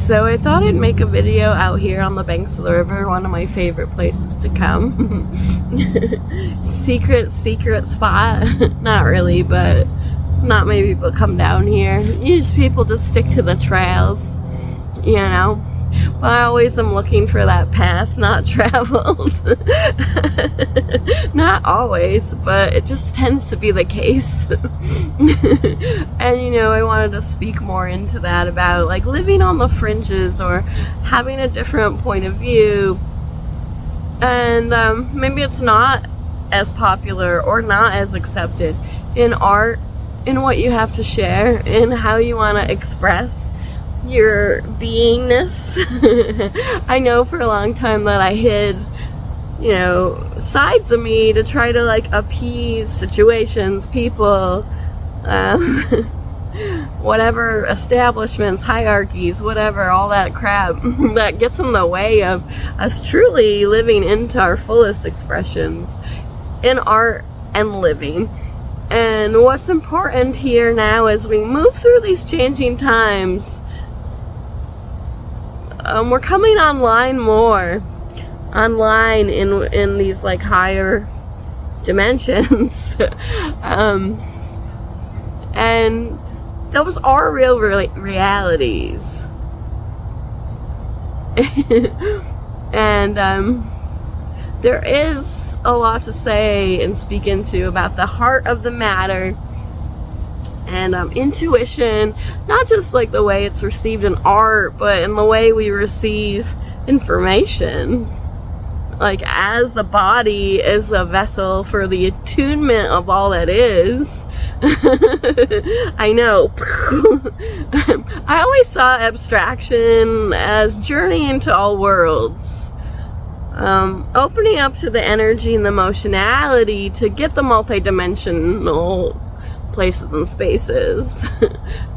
So I thought I'd make a video out here on the banks of the river, one of my favorite places to come. secret spot. Not really, but not many people come down here. Usually people just stick to the trails, you know. But I always am looking for that path not traveled. Not always, but it just tends to be the case. And you know, I wanted to speak more into that, about like living on the fringes or having a different point of view. And maybe it's not as popular or not as accepted in art, in what you have to share, in how you want to express your beingness. I know for a long time that I hid, you know, sides of me to try to like appease situations, people, whatever, establishments, hierarchies, whatever, all that crap that gets in the way of us truly living into our fullest expressions in art and living. And what's important here now as we move through these changing times, we're coming more online in these like higher dimensions. And those are real realities. And there is a lot to say and speak into about the heart of the matter and intuition, not just like the way it's received in art, but in the way we receive information. Like, as the body is a vessel for the attunement of all that is. I know. I always saw abstraction as journeying to all worlds. Opening up to the energy and the emotionality to get the multidimensional places and spaces.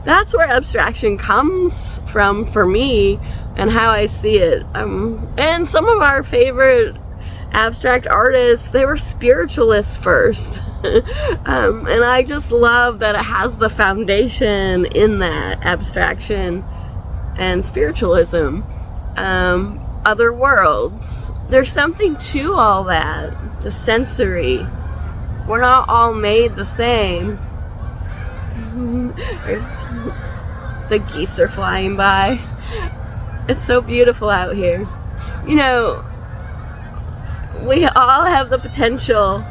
That's where abstraction comes from for me and how I see it. And some of our favorite abstract artists, they were spiritualists first. And I just love that it has the foundation in that abstraction and spiritualism. Other worlds. There's something to all that. The sensory. We're not all made the same. The geese are flying by. It's so beautiful out here. You know, we all have the potential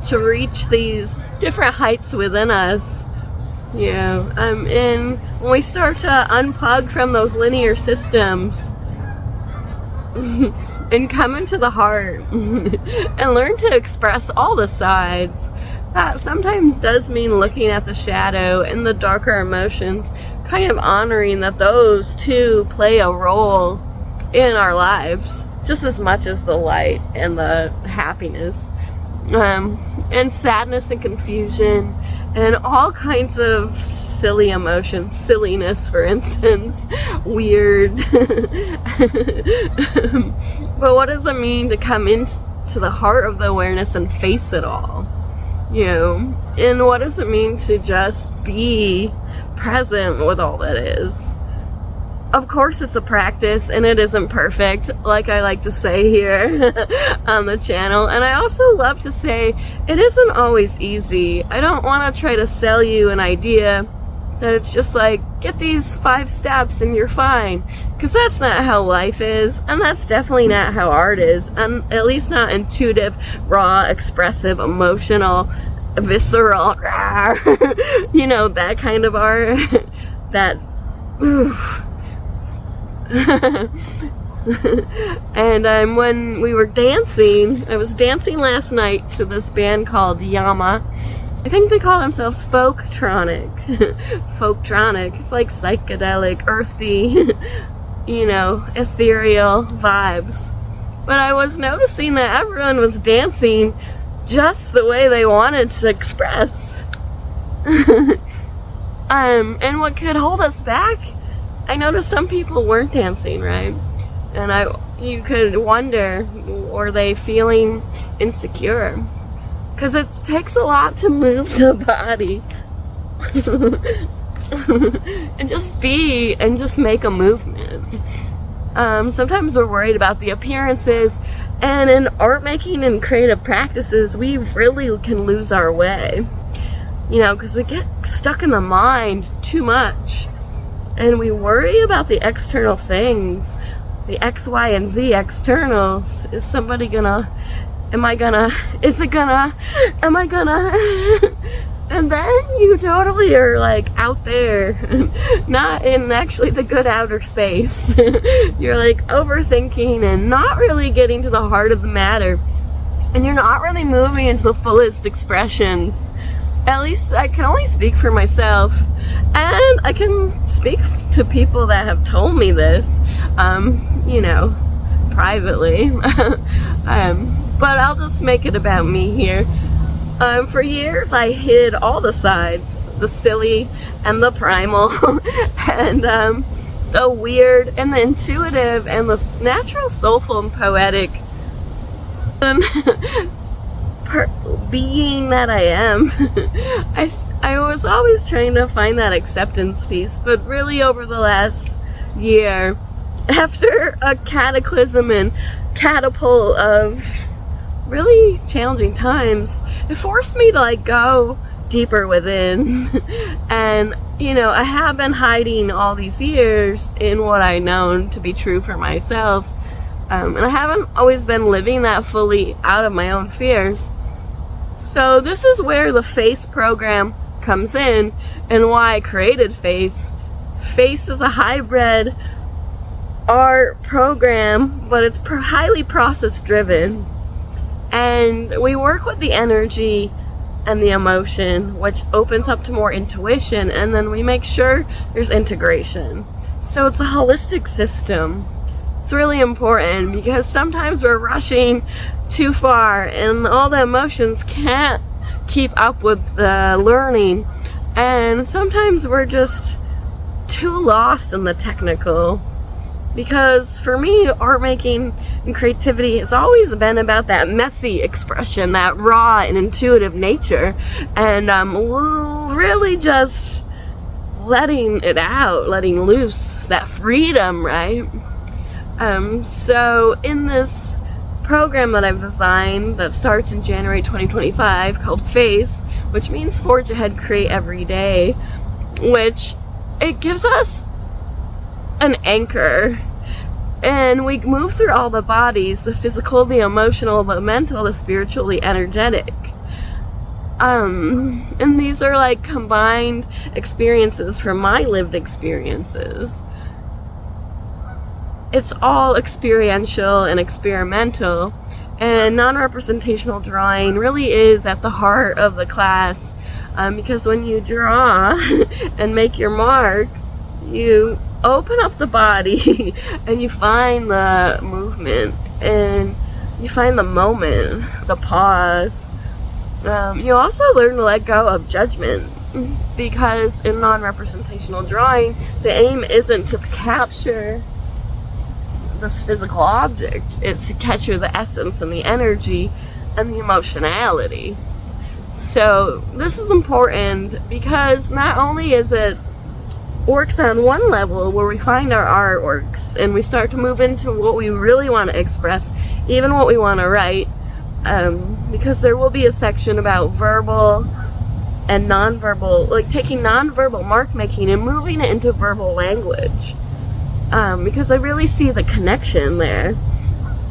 to reach these different heights within us. You know, and when we start to unplug from those linear systems and come into the heart and learn to express all the sides, that sometimes does mean looking at the shadow and the darker emotions, kind of honoring that those too play a role in our lives just as much as the light and the happiness, and sadness and confusion and all kinds of silly emotions, silliness for instance, weird. But what does it mean to come into the heart of the awareness and face it all? You know, and what does it mean to just be present with all that is? Of course it's a practice and it isn't perfect, like I like to say here on the channel. And I also love to say it isn't always easy. I don't want to try to sell you an idea that it's just like, get these 5 steps and you're fine. Because that's not how life is, and that's definitely not how art is, and at least not intuitive, raw, expressive, emotional, visceral, you know, that kind of art. That, oof. And when we were dancing, I was dancing last night to this band called Yama. I think they call themselves folktronic. Folktronic. It's like psychedelic, earthy, you know, ethereal vibes. But I was noticing that everyone was dancing just the way they wanted to express. And what could hold us back, I noticed some people weren't dancing, right? And you could wonder, were they feeling insecure? Because it takes a lot to move the body and just be and just make a movement. Sometimes we're worried about the appearances, and in art making and creative practices, we really can lose our way, you know, because we get stuck in the mind too much, and we worry about the external things, the X, Y, and Z externals. Is somebody gonna, am I gonna, is it gonna, am I gonna, and then you totally are like out there, not in actually the good outer space. You're like overthinking and not really getting to the heart of the matter, and you're not really moving into the fullest expressions. At least I can only speak for myself, and I can speak to people that have told me this, you know, privately. But I'll just make it about me here. For years I hid all the sides, the silly and the primal, and the weird and the intuitive and the natural, soulful and poetic being that I am. I was always trying to find that acceptance piece, but really over the last year, after a cataclysm and catapult of really challenging times, it forced me to like go deeper within. And you know, I have been hiding all these years in what I known to be true for myself, and I haven't always been living that fully out of my own fears. So this is where the F.A.C.E program comes in, and why I created F.A.C.E. F.A.C.E is a hybrid art program, but it's highly process driven. And we work with the energy and the emotion, which opens up to more intuition, and then we make sure there's integration. So it's a holistic system. It's really important because sometimes we're rushing too far and all the emotions can't keep up with the learning, and sometimes we're just too lost in the technical. Because for me, art making and creativity has always been about that messy expression, that raw and intuitive nature, and really just letting it out, letting loose, that freedom, right? So in this program that I've designed that starts in January 2025 called F.A.C.E, which means Forge Ahead, Create Every Day, which it gives us an anchor, and we move through all the bodies, the physical, the emotional, the mental, the spiritual, the energetic, and these are like combined experiences from my lived experiences. It's all experiential and experimental, and non-representational drawing really is at the heart of the class, because when you draw and make your mark, you open up the body and you find the movement and you find the moment, the pause. You also learn to let go of judgment, because in non-representational drawing, the aim isn't to capture this physical object, it's to capture the essence and the energy and the emotionality. So this is important because not only is it works on one level where we find our artworks and we start to move into what we really want to express, even what we want to write, because there will be a section about verbal and nonverbal, like taking nonverbal mark making and moving it into verbal language, because I really see the connection there.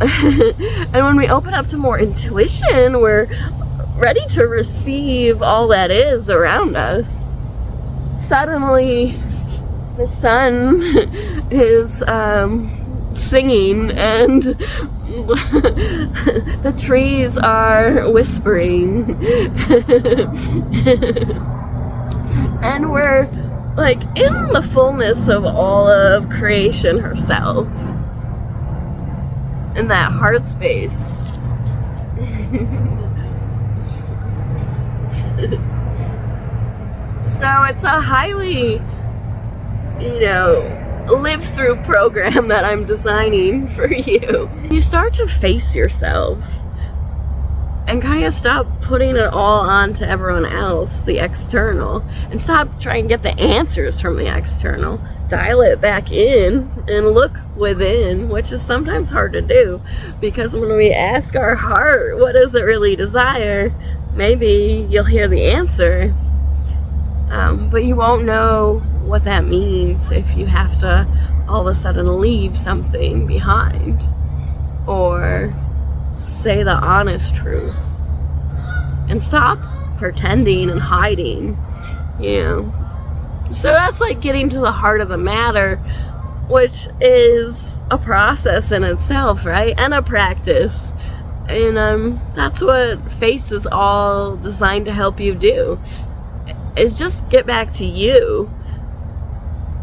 And when we open up to more intuition, we're ready to receive all that is around us. Suddenly the sun is singing and the trees are whispering and we're like in the fullness of all of creation herself, in that heart space. So it's a highly, live through program that I'm designing for you. You start to face yourself and kind of stop putting it all on to everyone else, the external, and stop trying to get the answers from the external. Dial it back in and look within, which is sometimes hard to do, because when we ask our heart, what does it really desire, maybe you'll hear the answer, but you won't know what that means if you have to all of a sudden leave something behind or say the honest truth and stop pretending and hiding, you know. So that's like getting to the heart of the matter, which is a process in itself, right? And a practice. And that's what F.A.C.E is all designed to help you do, is just get back to you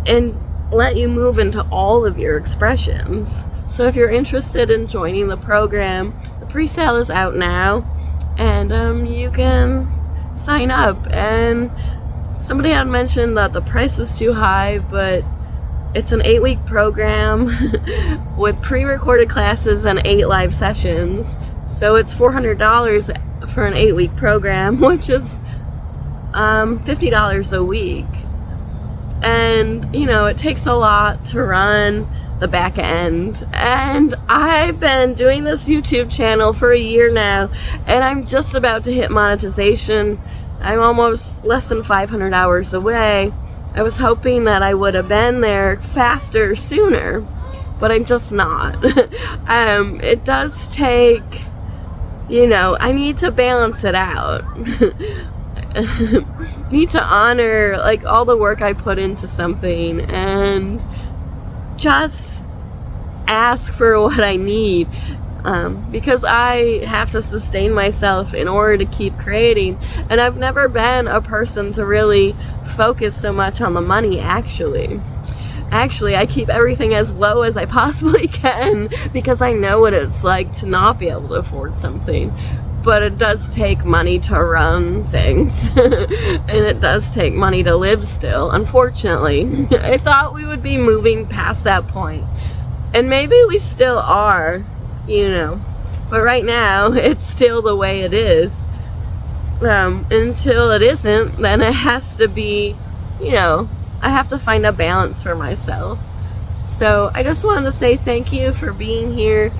and let you move into all of your expressions. So if you're interested in joining the program, the pre-sale is out now, and you can sign up. And somebody had mentioned that the price was too high, but it's an 8-week program with pre-recorded classes and 8 live sessions. So it's $400 for an 8-week program, which is $50 a week. And, you know, it takes a lot to run the back end. And I've been doing this YouTube channel for a year now, and I'm just about to hit monetization. I'm almost less than 500 hours away. I was hoping that I would have been there faster, sooner, but I'm just not. It does take, you know, I need to balance it out. Need to honor like all the work I put into something and just ask for what I need, because I have to sustain myself in order to keep creating. And I've never been a person to really focus so much on the money. Actually I keep everything as low as I possibly can, because I know what it's like to not be able to afford something. But it does take money to run things, and it does take money to live still, unfortunately. I thought we would be moving past that point, and maybe we still are, you know, but right now it's still the way it is. Until it isn't, then it has to be, you know, I have to find a balance for myself. So I just wanted to say thank you for being here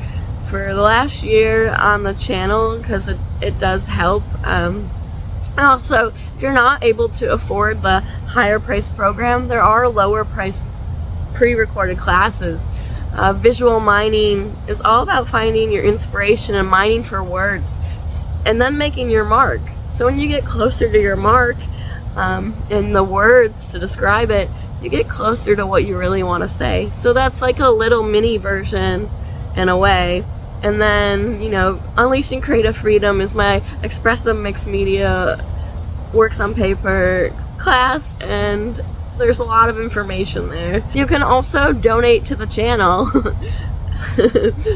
for the last year on the channel, because it does help. And also, if you're not able to afford the higher price program, there are lower price pre-recorded classes. Visual mining is all about finding your inspiration and mining for words, and then making your mark. So when you get closer to your mark, and the words to describe it, you get closer to what you really want to say. So that's like a little mini version in a way. And then, you know, Unleashing Creative Freedom is my expressive mixed media works on paper class, and there's a lot of information there. You can also donate to the channel.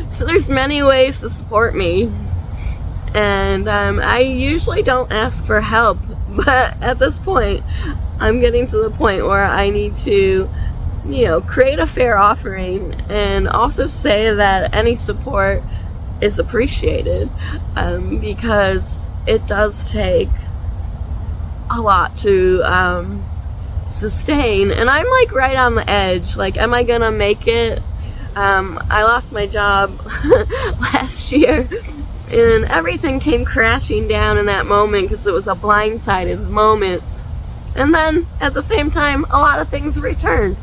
So there's many ways to support me. And I usually don't ask for help, but at this point, I'm getting to the point where I need to, you know, create a fair offering, and also say that any support is appreciated, because it does take a lot to sustain. And I'm like right on the edge, like, am I gonna make it? I lost my job last year, and everything came crashing down in that moment because it was a blindsided moment. And then at the same time, a lot of things returned.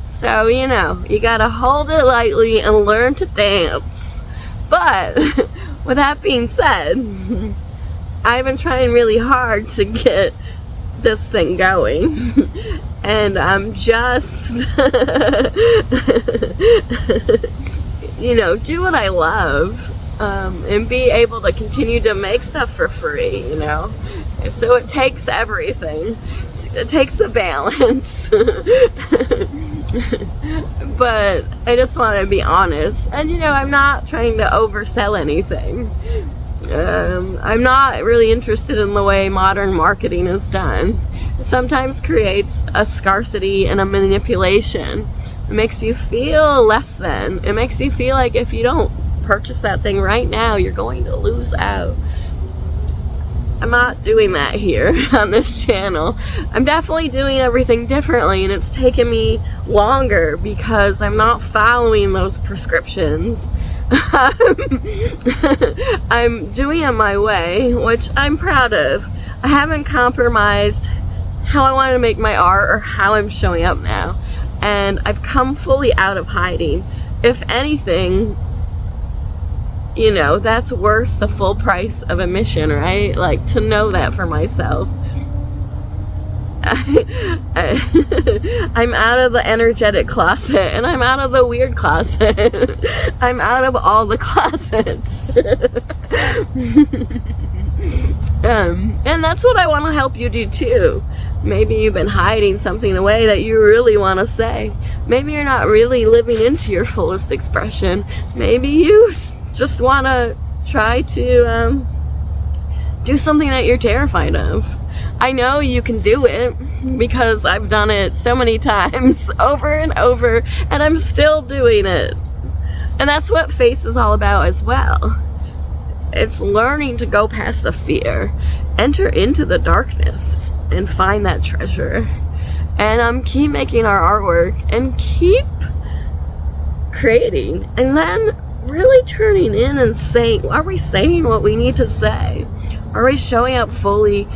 So, you know, you gotta hold it lightly and learn to dance. But with that being said, I've been trying really hard to get this thing going. And I'm just, you know, do what I love, and be able to continue to make stuff for free, you know. So it takes everything. It takes a balance. But I just want to be honest. And, you know, I'm not trying to oversell anything. I'm not really interested in the way modern marketing is done. It sometimes creates a scarcity and a manipulation. It makes you feel less than. It makes you feel like if you don't purchase that thing right now, you're going to lose out. I'm not doing that here on this channel. I'm definitely doing everything differently, and it's taken me longer because I'm not following those prescriptions. I'm doing it my way, which I'm proud of. I haven't compromised how I wanted to make my art or how I'm showing up now. And I've come fully out of hiding. If anything, you know, that's worth the full price of admission, right? Like, to know that for myself. I'm out of the energetic closet, and I'm out of the weird closet. I'm out of all the closets. And that's what I want to help you do too. Maybe you've been hiding something away that you really want to say. Maybe you're not really living into your fullest expression. Maybe you just want to try to do something that you're terrified of. I know you can do it because I've done it so many times over and over, and I'm still doing it. And that's what F.A.C.E is all about as well. It's learning to go past the fear, enter into the darkness, and find that treasure. And keep making our artwork and keep creating, and then really turning in and saying, are we saying what we need to say? Are we showing up fully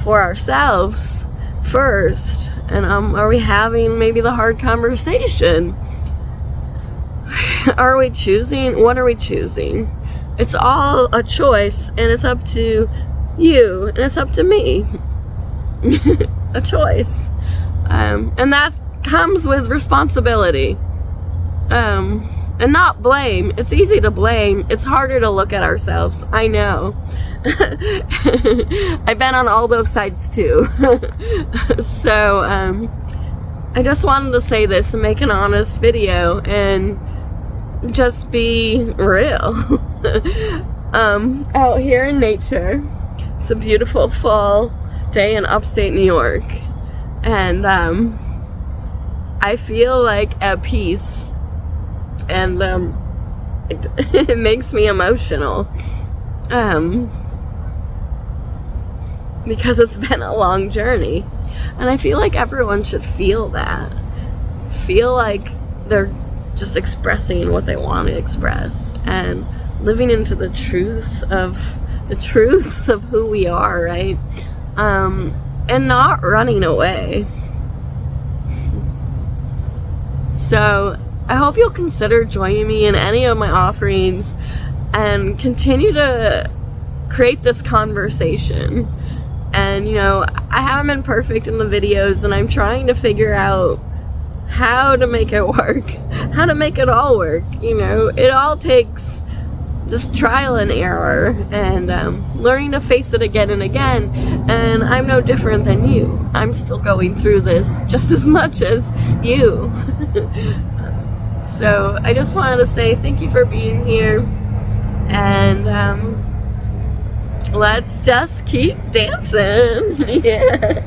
for ourselves first? And are we having maybe the hard conversation? Are we choosing? What are we choosing? It's all a choice, and it's up to you, and it's up to me. A choice. And that comes with responsibility. And not blame. It's easy to blame. It's harder to look at ourselves. I know. I've been on all those sides too. So, I just wanted to say this and make an honest video and just be real. Out here in nature. It's a beautiful fall day in upstate New York. And, I feel like at peace. And it makes me emotional, because it's been a long journey, and I feel like everyone should feel that, feel like they're just expressing what they want to express and living into the truths of who we are, right? And not running away. So I hope you'll consider joining me in any of my offerings and continue to create this conversation. And, you know, I haven't been perfect in the videos, and I'm trying to figure out how to make it work, how to make it all work. You know, it all takes just trial and error and learning to face it again and again. And I'm no different than you. I'm still going through this just as much as you. So I just wanted to say thank you for being here, and let's just keep dancing. Yeah.